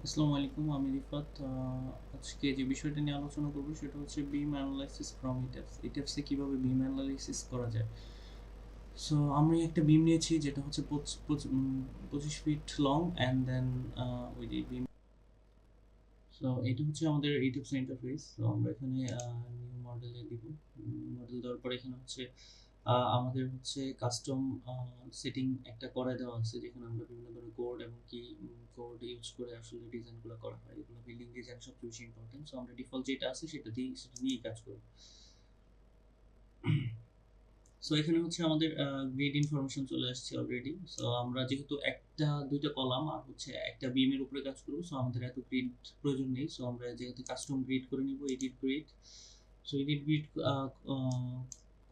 আসসালামু আলাইকুম, আমি রিফাত। আজকে যে বিষয়টা নিয়ে আলোচনা করব সেটা হচ্ছে বিম অ্যানালাইসিস ফ্রম ইটেপস। ইটেপসে কীভাবে বিম অ্যানালাইসিস করা যায়। সো আমি একটা বিম নিয়েছি যেটা হচ্ছে 25 ফিট লং অ্যান্ড দেন ওই যে বিম। সো এটা হচ্ছে আমাদের ইটেপস ইন্টারফেস। সো আমরা এখানে নিউ মডেলে দিব। মডেল দেওয়ার পরে এখানে হচ্ছে আমাদের হচ্ছে কাস্টম সেটিং একটা করে দেওয়া আছে, যেখানে আমরা বিভিন্ন ধরনের কোড এবং কি কোড ইউজ করে আসলে ডিজাইনগুলো করা হয়। এগুলো বিল্ডিং ডিজাইন সবচেয়ে বেশি ইম্পর্টেন্ট। সো আমরা ডিফল্ট যেটা আছে সেটা নিয়েই কাজ করব। সো এখানে হচ্ছে আমাদের গ্রিড ইনফরমেশন চলে আসছে অলরেডি। সো আমরা যেহেতু একটা দুইটা কলাম আর হচ্ছে একটা বিমের উপরে কাজ করবো, সো আমাদের এত গ্রিড প্রয়োজন নেই। সো আমরা যেহেতু কাস্টম গ্রিড করে নিব, edit grid. So edit grid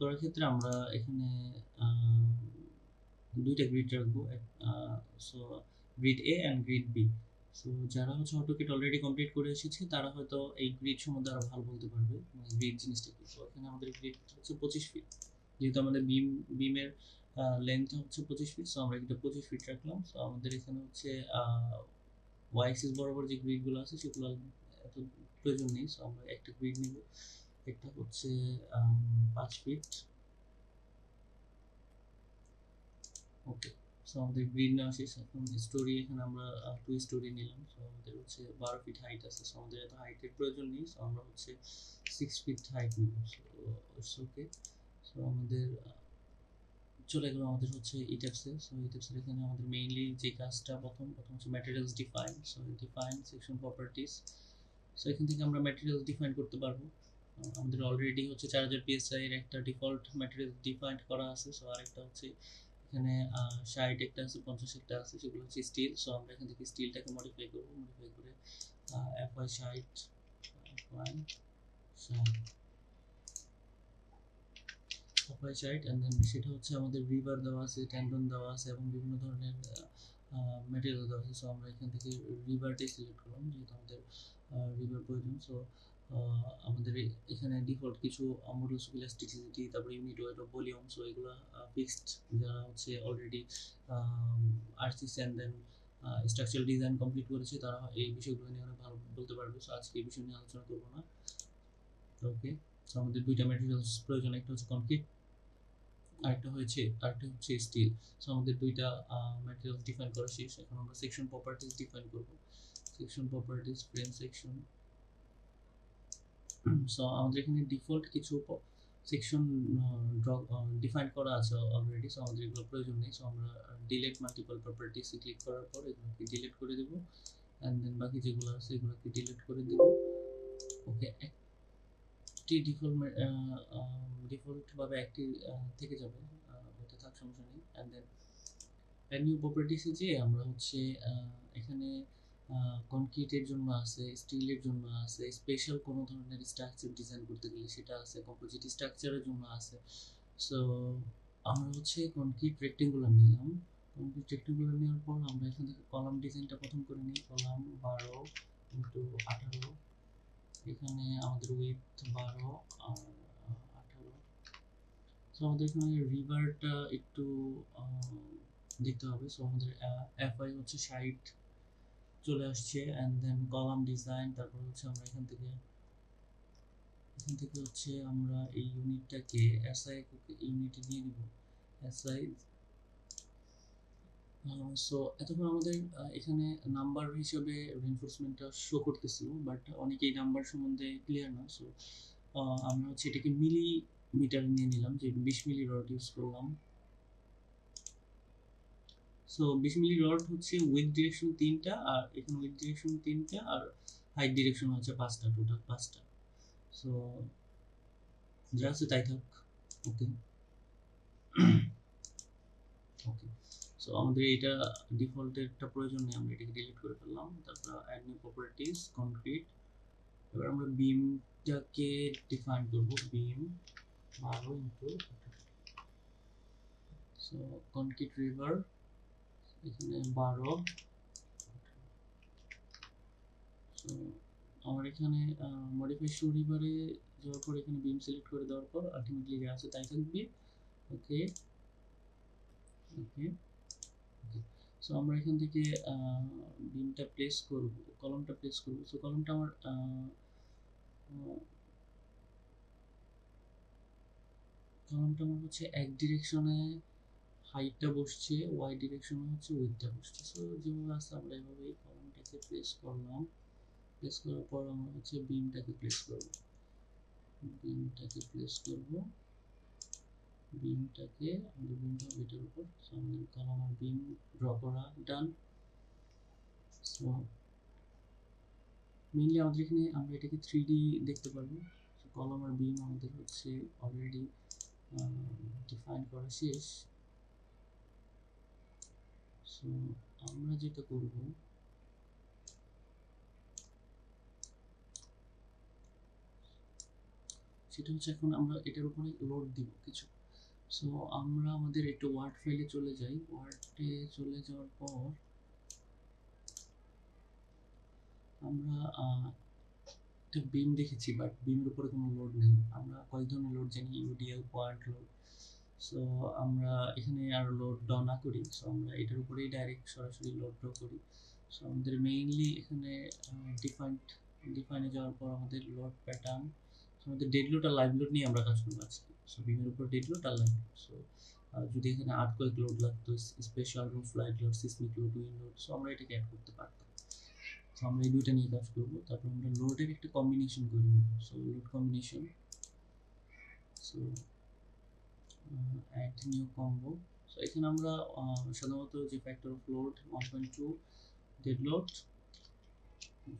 করার ক্ষেত্রে আমরা এখানে দুইটা গ্রিড রাখবো। So grid A and grid B. So যারা হচ্ছে অটোকেট অলরেডি কমপ্লিট করে এসেছে তারা হয়তো এই গ্রিড সম্বন্ধে আরো ভালো বলতে পারবে, মানে গ্রিড জিনিসটা কি। সো এখানে আমাদের গ্রিড হচ্ছে 25 ফিট, যেহেতু আমাদের বিমের লেন্থ হচ্ছে 25 ফিট। সো আমরা এটা 25 ফিট রাখলাম। সো আমাদের এখানে হচ্ছে ওয়াই এক্সিস বরাবর যে গ্রিডগুলো আছে সেগুলো এত প্রয়োজন নেই। সো আমরা একটা গ্রিড নিব, একটা হচ্ছে 5 ফিট। ওকে। সো আমাদের গ্রিড নেওয়া শেষ। এখন স্টোরি এখানে আমরা 2 স্টোরি নিলাম। সো আমাদের হচ্ছে 12 ফিট হাইট আছে। সো আমাদের এত হাইটের প্রয়োজন নেই। সো আমরা হচ্ছে 6 ফিট হাইট নিব। So it's okay. সো আমাদের চলে গেল আমাদের হচ্ছে ইটেপসে। সো ইটেপসের এখানে আমাদের মেইনলি যে কাজটা প্রথম হচ্ছে materials define. So define section properties. So এখান থেকে আমরা ম্যাটেরিয়ালস ডিফাইন করতে পারবো। আমাদের অলরেডি হচ্ছে 4000 পিএসআই এর একটা ডিফল্ট ম্যাটেরিয়াল ডিফাইন করা আছে। সো আরেকটা হচ্ছে এখানে 60 একটা আছে, 50 একটা আছে, সেগুলো হচ্ছে স্টিল। সো আমরা এখান থেকে স্টিলটাকে মডিফাই করবো, মডিফাই করে এফআই 60 এফআই 60 অ্যান্ড দেন সেটা হচ্ছে আমাদের রিবার দেওয়া আছে, টেন্ডন দেওয়া আছে এবং বিভিন্ন ধরনের ম্যাটেরিয়াল দেওয়া আছে। সো আমরা এখান থেকে রিবারটাই সিলেক্ট করলাম, যেহেতু আমাদের রিবার প্রয়োজন। সো আমাদের এখানে ডিফল্ট কিছু মডুলাস অফ ইলাস্টিসিটি, তারপরে unit weight of volume. So এগুলো ফিক্সড। যারা হচ্ছে already RCC and then structural design complete করেছে তারা এই বিষয়গুলো নিয়ে অনেক ভালো বলতে পারবে। সো আজকে এই বিষয় নিয়ে আলোচনা করবো না। ওকে। সো আমাদের দুইটা ম্যাটেরিয়ালস প্রয়োজন, একটা হচ্ছে কনক্রিট, আরেকটা হচ্ছে স্টিল। সো আমাদের দুইটা ম্যাটেরিয়ালস ডিফাইন করা শেষ। এখন আমরা সেকশন প্রপার্টিস ডিফাইন করব। Section properties, frame section. So আমাদের এখানে ডিফল্ট কিছু সেকশন ডিফাইন করা আছে অলরেডি। সো আমাদের এগুলো প্রয়োজন নেই। সো আমরা ডিলিট মাল্টিপল প্রপার্টিস ক্লিক করার পর এগুলোকে ডিলিট করে দেব, অ্যান্ড দেন বাকি যেগুলো আছে এগুলোকে ডিলিট করে দেব। ওকে। একটি ডিফল্ট ভাবে একটি থেকে যাবে, এটা থাক, সমস্যা নেই। অ্যান্ড দেন নিউ প্রপার্টিসে যে আমরা হচ্ছে এখানে কনক্রিটের জন্য আছে, স্টিলের জন্য আছে, স্পেশাল কোনো ধরনের স্ট্রাকচার ডিজাইন করতে গেলে সেটা আছে, কম্পোজিট স্ট্রাকচারের জন্য আছে। সো আমরা হচ্ছে কনক্রিট রেক্টেঙ্গুলার নিলাম। কনক্রিট রেক্টেঙ্গুলার নেওয়ার পর আমরা এখান থেকে কলাম ডিজাইনটা প্রথম করে নিই। Column 12x18। এখানে আমাদের উইথ 12 আর 18। সো আমাদের এখানে রিভারটা একটু দেখতে হবে। সো আমাদের এফআই হচ্ছে 60 চলে আসছে, অ্যান্ড দেন কলাম ডিজাইন। তারপর হচ্ছে আমরা এখান থেকে হচ্ছে আমরা এই ইউনিটটাকে এসআই ইউনিটে নিয়ে নিব। এসআই। সো এতক্ষণ আমাদের এখানে নাম্বার হিসেবে রিইনফোর্সমেন্টটা শো করতেছিল, বাট অনেকেই নাম্বার সম্বন্ধে ক্লিয়ার না। সো আমরা হচ্ছে এটাকে মিলিমিটার নিয়ে নিলাম, যে 20 মিলি রড ইউজ করলাম। সো 20 মিলি রড হচ্ছে উইথ ডিরেকশন 3টা, আর এখানে উইথ ডিরেকশন 3টা, আর হাইট ডিরেকশন হচ্ছে 5টা, টোটাল 5টা। সো যা আছে তাই থাক। ওকে। ওকে। সো আমাদের এটা ডিফল্টের একটা প্রয়োজন নেই, আমরা এটাকে ডিলিট করে ফেললাম। তারপর অ্যাড নিউ প্রপার্টিস, কনক্রিট। এবার আমরা বিমটাকে ডিফাইন করব। বিম 12 ইন্টু, সো কনক্রিট রিভার এখানে 12। সো আমার এখানে মডিফাই শো রিভারে যাওয়ার পর এখানে বিম সিলেক্ট করে দেওয়ার পর আলটিমেটলি যা আছে তাই থাকবে। ওকে। ওকে। ওকে। সো আমরা এখান থেকে বিমটা প্লেস করব কলমটা প্লেস করবো। সো কলমটা আমার হচ্ছে এক ডিরেকশনে হাইটটা বসছে, ওয়াই ডিরেকশনে হচ্ছে উইডথটা বসছে। সো যেভাবে আছে আমরা এভাবেই কলমটাকে প্লেস করলাম। প্লেস করার পর আমরা হচ্ছে বিমটাকে প্লেস করব। বিমটাকে আমাদের বিমটা এটার উপর। সো আমাদের কলম আর বিম ড্র করা ডান। সো মেইনলি আমাদের এখানে আমরা এটাকে 3D দেখতে পারবো। সো কলম আর বিম আমাদের হচ্ছে অলরেডি ডিফাইন করা শেষ। সো আমরা যেটা করব সেটা হচ্ছে এখন আমরা এটার উপরে লোড দিব কিছু। সো আমরা আমাদের একটু ওয়ার্ড ফাইলে চলে যাই। ওয়ার্ডে চলে যাওয়ার পর আমরা একটা বিম দেখেছি, বাট বিমের উপরে কোনো লোড নেই। আমরা কয়েক ধরনের লোড জানি, ইউডিএল, পয়েন্ট লোড। সো আমরা এখানে আর লোড ড্র না করি। সো আমরা এটার উপরেই ডাইরেক্ট সরাসরি লোড ড্র করি। সো আমাদের মেইনলি এখানে ডিফাইনে যাওয়ার পর আমাদের লোড প্যাটার্ন, আমাদের ডেড লোড আর লাইভ লোড নিয়ে আমরা কাজ করবো আজকে। সো বিমের উপর ডেড লোড আর লাইভ লোড। সো যদি এখানে আর্থকোয়েক লোড লাগতো, special roof light load, seismic load, wind load, so আমরা এটাকে অ্যাড করতে পারতাম। সো আমরা এই দুইটা নিয়ে কাজ করবো। তারপর আমরা লোডের একটা কম্বিনেশন করে নিব। So load combination, so add new combo. So এখানে আমরা সাধারণত যে factor of load 1.2, dead load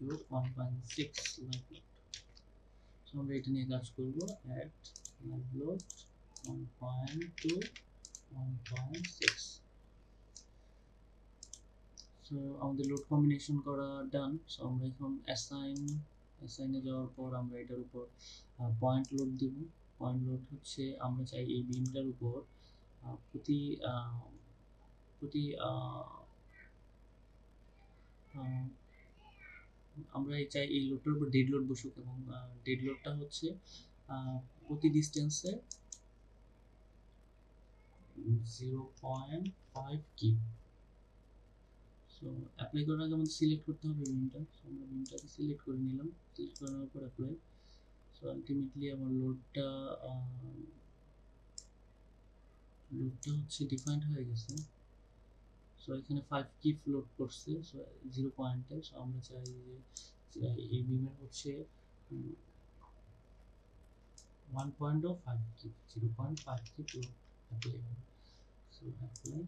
যোগ 1.6 লাইভ লোড। সো আমরা এটা নিয়ে কাজ করবো। Add live load 1.2, 1.6। সো আমাদের লোড কম্বিনেশন করা ডান। সো আমরা এখন অ্যাসাইনে যাওয়ার পর আমরা এটার উপর পয়েন্ট লোড দিব। পয়েন্ট লোড হচ্ছে আমরা চাই এই বিমটার উপর প্রতি প্রতি আমরা চাই এই লোডটার উপর ডেড লোড বসুক, এবং ডেড লোডটা হচ্ছে প্রতি ডিস্টেন্সে 0.5 কিপ। সো অ্যাপ্লাই করার আগে আমাদের সিলেক্ট করতে হবে বিমটা। সো আমরা বিমটাকে সিলেক্ট করে নিলাম। সিলেক্ট করার পর অ্যাপ্লাই। সো আলটিমেটলি আমার লোডটা হচ্ছে ডিফাইন্ড হয়ে গেছে। সো এখানে 5 কিপ লোড করছে, সো 0 পয়েন্টে। সো আমরা চাই যে এই বিমের হচ্ছে 1.5 কিপ, 0.5 কিপ লোড অ্যাপ্লাই হবে। সো অ্যাপ্লাই,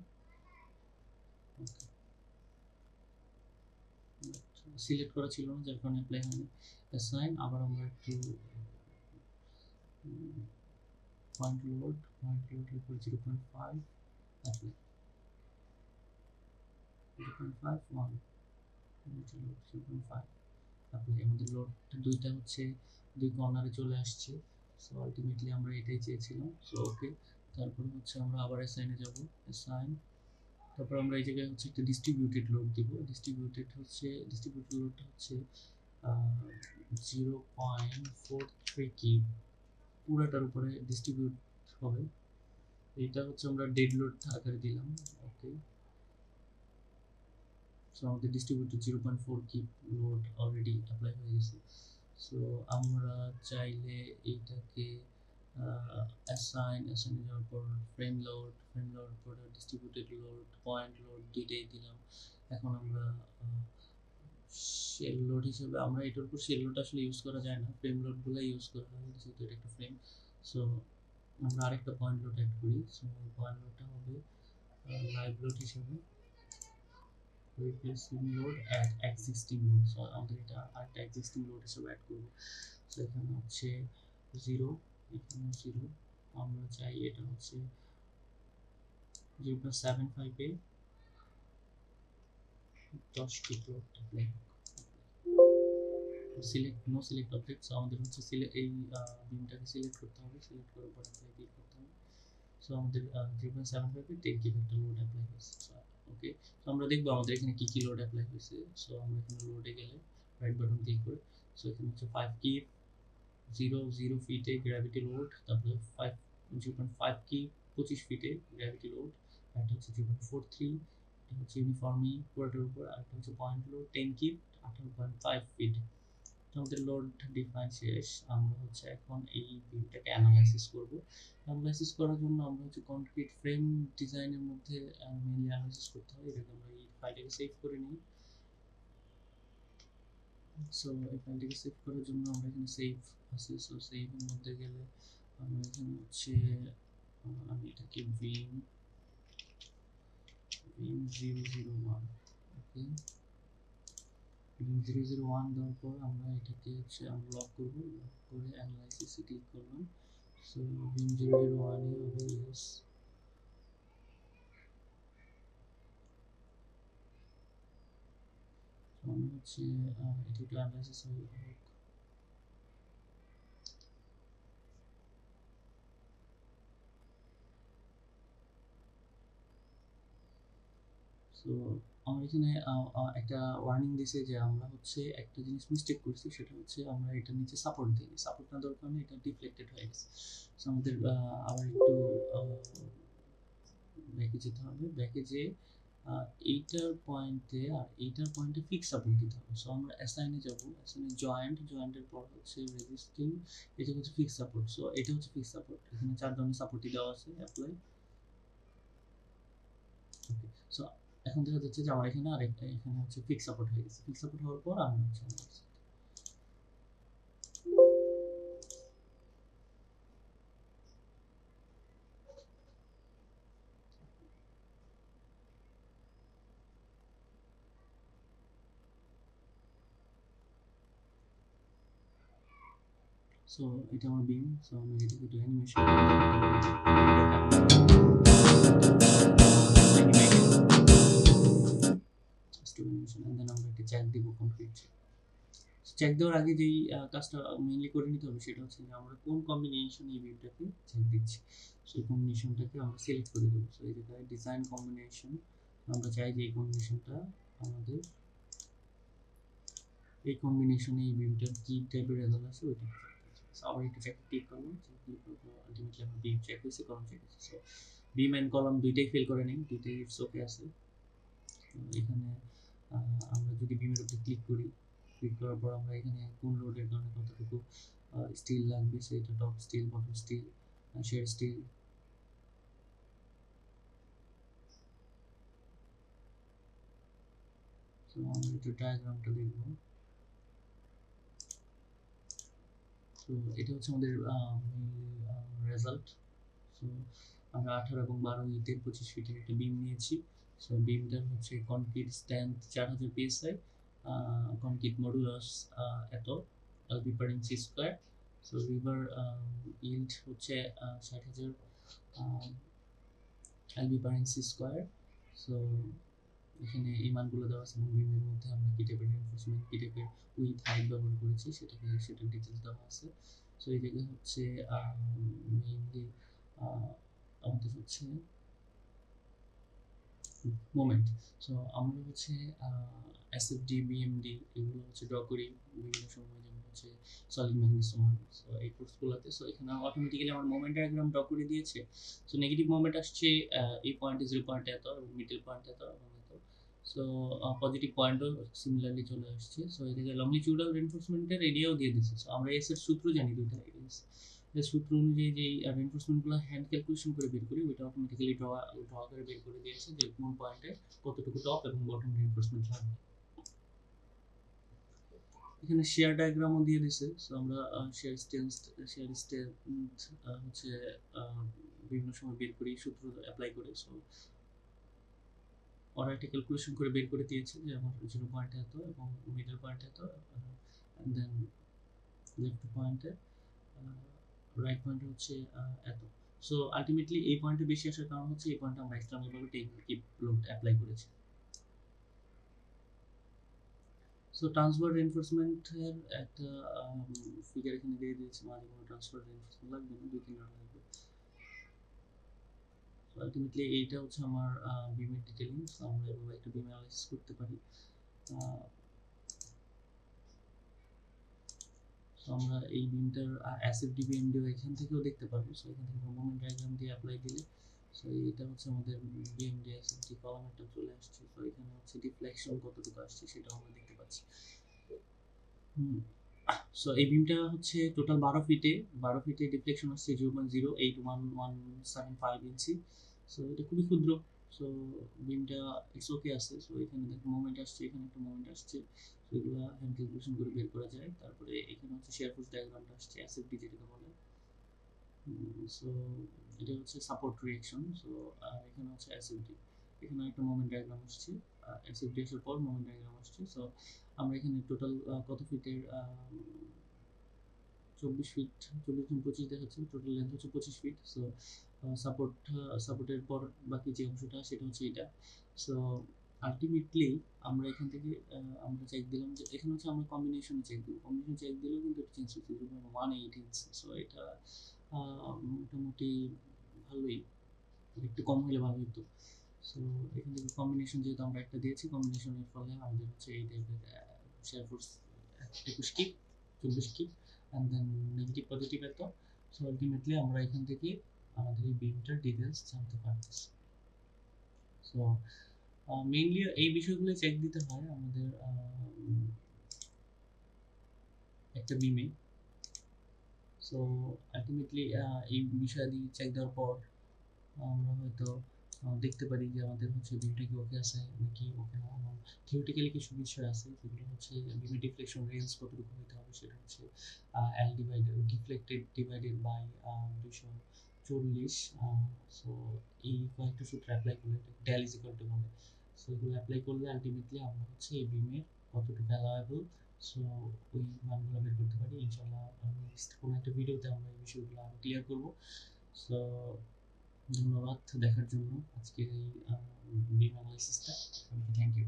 ওকে। সিলেক্ট করা ছিল না, যার কারণে অ্যাপ্লাই হয়নি। অ্যাসাইন, আবার আমরা একটু পয়েন্ট লোডের উপর 0.5 অ্যাপ্লাই, 0.5 1 0.5 অ্যাপ্লাই। আমাদের লোড দুইটা হচ্ছে দুই কর্নারে চলে আসছে। সো আলটিমেটলি আমরা এটাই চেয়েছিলাম। So okay. তারপরে হচ্ছে আমরা আবার অ্যাসাইনে যাব। অ্যাসাইন, তারপর আমরা এই জায়গায় হচ্ছে একটা ডিস্ট্রিবিউটেড লোড দিব। ডিস্ট্রিবিউটেড লোডটা হচ্ছে 0.43 কি পুরাটার উপরে ডিস্ট্রিবিউট হবে। এটা হচ্ছে আমরা ডেড লোড আকারে দিলাম। ওকে। সো আমাদের ডিস্ট্রিবিউটেড 0.4 কি লোড অলরেডি অ্যাপ্লাই হয়ে গেছে। সো আমরা চাইলে এইটাকে অ্যাসাইনে যাওয়ার পর ফ্রেম লোড পর ডিস্ট্রিবিউটেড লোড, পয়েন্ট লোড দুইটাই দিলাম। এখন আমরা শেল লোড হিসেবে, আমরা এটার উপর শেল লোড আসলে ইউজ করা যায় না, ফ্রেম লোডগুলো ইউজ করা হয়, যেহেতু এটা একটা ফ্রেম। সো আমরা আরেকটা পয়েন্ট লোড অ্যাড করি। সো পয়েন্ট লোডটা হবে লাইভ লোড হিসেবে, replacing load add existing load. So আমাদের এটা আরেকটা এক্সিস্টিং লোড হিসেবে অ্যাড করব। সো এখানে হচ্ছে 0, এখানে 0। আমরা চাই এটা হচ্ছে 0.75 এ 10 keep load apply. Select object. So আমাদের হচ্ছে এই বিমটাকে সিলেক্ট করতে হবে। সিলেক্ট করার পর অ্যাপ্লাই ক্লিক করতে হবে। সো আমাদের 0.75 এ 10 কিপ একটা লোড অ্যাপ্লাই হয়েছে। ওকে। সো আমরা দেখবো আমাদের এখানে কি কি লোড অ্যাপ্লাই হয়েছে। সো আমরা এখানে লোডে গেলে রাইট বাটন ক্লিক করে, সো এখানে হচ্ছে 5 কিপ 0 ফিটে গ্র্যাভিটি লোড, তারপরে 0.5 কিপ 25 ফিটে গ্র্যাভিটি লোড, একটা হচ্ছে 0.43, এটা হচ্ছে ইউনিফর্মই পুরোটার উপর, আর একটা হচ্ছে পয়েন্ট লোড 10 কিপ 18.5 ফিট। আমাদের লোড ডিফাইন শেষ। আমরা হচ্ছে এখন এই বিমটাকে অ্যানালাইসিস করব। অ্যানালাইসিস করার জন্য আমরা হচ্ছে কনক্রিট ফ্রেম ডিজাইনের মধ্যে মেইনলি অ্যানালাইসিস করতে হয়। এটাকে আমরা এই ফাইলটাকে সেভ করে নিই। সো এই ফাইলটাকে সেভ করার জন্য আমরা এখানে সেভ আছে। সো সেভের মধ্যে গেলে আমরা এখানে হচ্ছে আমি এটাকে বিম 001, ওকে, বিম 001 দেওয়ার পর আমরা এটাকে হচ্ছে আনলক করব। লক করে অ্যানালাইসিসে ক্লিক করলাম। সো বিম 001 এ হবে ইয়েস। আমি হচ্ছে এটা একটু অ্যানালাইসিস হোক। সো আমার এখানে একটা ওয়ার্নিং দিছে যে আমরা হচ্ছে একটা জিনিস মিস্টেক করছি, সেটা হচ্ছে আমরা এটার নিচে সাপোর্ট দিই। সাপোর্ট না দেওয়ার কারণে এটা ডিফ্লেক্টেড হয়ে গেছে। সো আমাদের আবার একটু ব্যাকে যেতে হবে। ব্যাকে যেয়ে এইটার পয়েন্টে আর এইটার পয়েন্টে ফিক্স সাপোর্ট দিতে হবে। সো আমরা অ্যাসাইনে যাব। অ্যাসাইনে জয়েন্টের পর হচ্ছে রেজিস্টিং, এটা হচ্ছে ফিক্স সাপোর্ট। সো এটা হচ্ছে ফিক্স সাপোর্ট। এখানে 4 ধরনের সাপোর্টই দেওয়া আছে। অ্যাপ্লাই, ওকে। সো এখন দেখা যাচ্ছে যে আমার এখানে আরেকটা এখানে হচ্ছে ফিক্স সাপোর্ট হয়ে গেছে। ফিক্স সাপোর্ট হওয়ার পর আমি হচ্ছে সো এটা আমার বিম। সো আমি এটাকে একটু অ্যানিমেশন অ্যানিমেশন এন্ড দেন আমরা একটা চেক দিব কমপ্লিট। চেক দেওয়ার আগে যেই কাজটা মেইনলি করে নিতে হবে সেটা হচ্ছে যে আমরা কোন কম্বিনেশন এই ভিউটাকে চেক দিচ্ছি, সেই কম্বিনেশনটাকে আমরা সিলেক্ট করে দেবো। সো এই জায়গায় ডিজাইন কম্বিনেশন, আমরা চাই যে এই কম্বিনেশনটা আমাদের এই কম্বিনেশনে এই ভিউটার কি টাইপের রেজাল্ট আছে ওইটা। সো আবার একটু চেক ক্লিক করলাম, ক্লিক করবো আলটিমেটলি আমার বিম চেক হয়েছে, কলম চেক হয়েছে। সো বিম এন্ড কলম দুইটাই ফিল করে নিই, দুইটাই ইটস ওকে আছে। এখানে আমরা যদি বিমের উপরে ক্লিক করি, ক্লিক করার পর আমরা এখানে কোন লোডের কারণে কতটুকু স্টিল লাগবে সেটা top steel, bottom steel, shear steel. তো আমরা একটু ডায়াগ্রামটা দেখব। তো এটা হচ্ছে আমাদের রেজাল্ট। সো আমরা 18 এবং 12 ইটের 25 ফিটের একটা বিম নিয়েছি। সো বিমটার হচ্ছে concrete stand 4000 PSI, concrete modulus এত এলবি পার ইঞ্চি স্কোয়ার। সো রিভার ইল্ড হচ্ছে 60,000 এলবি পার ইঞ্চি স্কোয়ার। সো এখানে এই মানগুলো দেওয়া আছে এবং বিমের মধ্যে আমরা কি টাইপের রিইনফোর্সমেন্ট, কি টাইপের উইথ হাইট ব্যবহার করেছি সেটা ডিটেলস দেওয়া আছে। সো এই জায়গায় হচ্ছে মেইনলি আমাদের হচ্ছে মোমেন্ট। সো আমরা হচ্ছে এসএফডি, বিএমডি এগুলো হচ্ছে ড্র করি বিভিন্ন সময়, যেমন হচ্ছে সলিড ম্যাগনেসিয়াম। সো এই কোর্সগুলোতে সো এখানে অটোমেটিক্যালি আমার মোমেন্ট ডায়াগ্রাম ড্র করে দিয়েছে। সো নেগেটিভ মোমেন্ট আসছে এই পয়েন্টে 0 পয়েন্টে এত এবং মিডল পয়েন্টে এত এবং এত। সো পজিটিভ পয়েন্টও সিমিলারলি চলে আসছে। সো এদিকে লংজিটিউডাল রিইনফোর্সমেন্টের এরিয়াও দিয়ে দিচ্ছে। সো আমরা এস এর সূত্র জানি দুইটা, এর সূত্র অনুযায়ী যে রিইনফোর্সমেন্টগুলো হ্যান্ড ক্যালকুলেশন করে বের করি, ওইটা অটোমেটিক্যালি ড্র করে বের করে দিয়েছে যে কোন পয়েন্টে কতটুকু টপ এবং বটম রিইনফোর্সমেন্ট লাগবে। এখানে শেয়ার ডায়াগ্রামও দিয়ে দিছে। সো আমরা শেয়ার স্ট্রেংথ হচ্ছে বিভিন্ন সময় বের করি সূত্র অ্যাপ্লাই করে। সো ওরা একটা ক্যালকুলেশন করে বের করে দিয়েছে যে আমার 0 পয়েন্টে এত এবং মিডল পয়েন্টে এত, দেন লেফট পয়েন্টে রাইট পয়েন্টে হচ্ছে এত। সো আলটিমেটলি এই পয়েন্টে বেশি আসার কারণ হচ্ছে এই পয়েন্টে আমরা এক্সটার্নালভাবে টেকনিক লোড অ্যাপ্লাই করেছি। সো ট্রান্সফার রিইনফোর্সমেন্টের একটা ফিগার এখানে দিয়ে দিয়েছি, মাঝে কোনো ট্রান্সফার রিইনফোর্সমেন্ট লাগবে না, 2-3 রান লাগবে। সো আলটিমেটলি এইটা হচ্ছে আমার বিমের ডিটেইলিং। সো আমরা এভাবে একটা বিম অ্যানালাইসিস করতে পারি। সো আমরা এই বিমটার এসএফডি বিএমডি এখান থেকেও দেখতে পারবো। সো এখান থেকে মোমেন্ট ডায়াগ্রাম দিয়ে অ্যাপ্লাই দিলে সো এটা হচ্ছে আমাদের বিএমডি এসএফডি কলাম একটা চলে আসছে। সো এখানে হচ্ছে ডিফ্লেকশন কতটুকু আসছে সেটাও আমরা দেখতে পাচ্ছি। সো এই বিমটা হচ্ছে টোটাল 12 ফিটে ডিফ্লেকশন আসছে 0.08117 ইঞ্চি। সো এটা খুবই ক্ষুদ্র। সো বিমটা ইটস ওকে আছে। সো এখানে দেখো মোমেন্ট আসছে, এখানে একটা মোমেন্ট আসছে। সো এগুলো হ্যান্ড ক্যালকুলেশন করে বের করা যায়। তারপরে এখানে হচ্ছে শেয়ার ফোর্স ডায়াগ্রামটা আসছে, এসএফডি যেটাকে বলে। সো এটা হচ্ছে সাপোর্ট রিঅ্যাকশন। সো আর এখানে হচ্ছে এসএফডি, এখানে একটা মোমেন্ট ডায়াগ্রাম আসছে। এসএফডি আসার পর মোমেন্ট ডায়াগ্রাম আসছে। সো আমরা এখানে টোটাল কত ফিটের 24 ফিট, 24 গুণ 25 দেখাচ্ছে, টোটাল লেন্থ হচ্ছে 25 ফিট। সো সাপোর্টের পর বাকি যে অংশটা সেটা হচ্ছে এটা। সো আলটিমেটলি আমরা এখান থেকে আমরা চেক দিলাম যে এখানে হচ্ছে আমরা কম্বিনেশন চেক দিব, কম্বিনেশন চেক দিলেও কিন্তু এটা চেঞ্জ হচ্ছে 0.18 ইঞ্চি। সো এটা মোটামুটি ভালোই, একটু কম হলে ভালো হতো। সো এখান থেকে কম্বিনেশন যেহেতু আমরা একটা দিয়েছি, কম্বিনেশনের ফলে আমাদের হচ্ছে এই টাইপের শেয়ার ফোর্স 21 কি 24 কি অ্যান্ড দেন নেগেটিভ পজিটিভ এত। সো আলটিমেটলি আমরা এখান থেকে আমাদের এই বিমটার ডিটেলস জানতে পারতেছি। সো মেইনলি এই বিষয়গুলো চেক দিতে হয় আমাদের একটা বিমে। সো আলটিমেটলি এই বিষয়াদি চেক দেওয়ার পর আমরা হয়তো দেখতে পারি যে আমাদের হচ্ছে বিমটা কি ওকে আছে নাকি ওকে না, এবং থিওরিটিক্যালি কিছু বিষয় আছে যেগুলো হচ্ছে বিমের ডিফ্লেকশন রেঞ্জ কতটুকু হতে হবে, সেটা হচ্ছে L divided deflected divided by 240। So এই কয়েকটা সূত্র অ্যাপ্লাই করলে এটাকে ডেল ইজ ইকুয়াল টু বলে। সো এগুলো অ্যাপ্লাই করলে আলটিমেটলি আমরা হচ্ছে এই বিমের কতটুকু অ্যালাওয়েবল, সো ওই মানগুলো বের করতে পারি। ইনশাল্লাহ নেক্সট কোনো একটা ভিডিওতে আমরা এই বিষয়গুলো আরও ক্লিয়ার করবো। সো ধন্যবাদ দেখার জন্য আজকের এই বিম অ্যানালাইসিসটা। Thank you.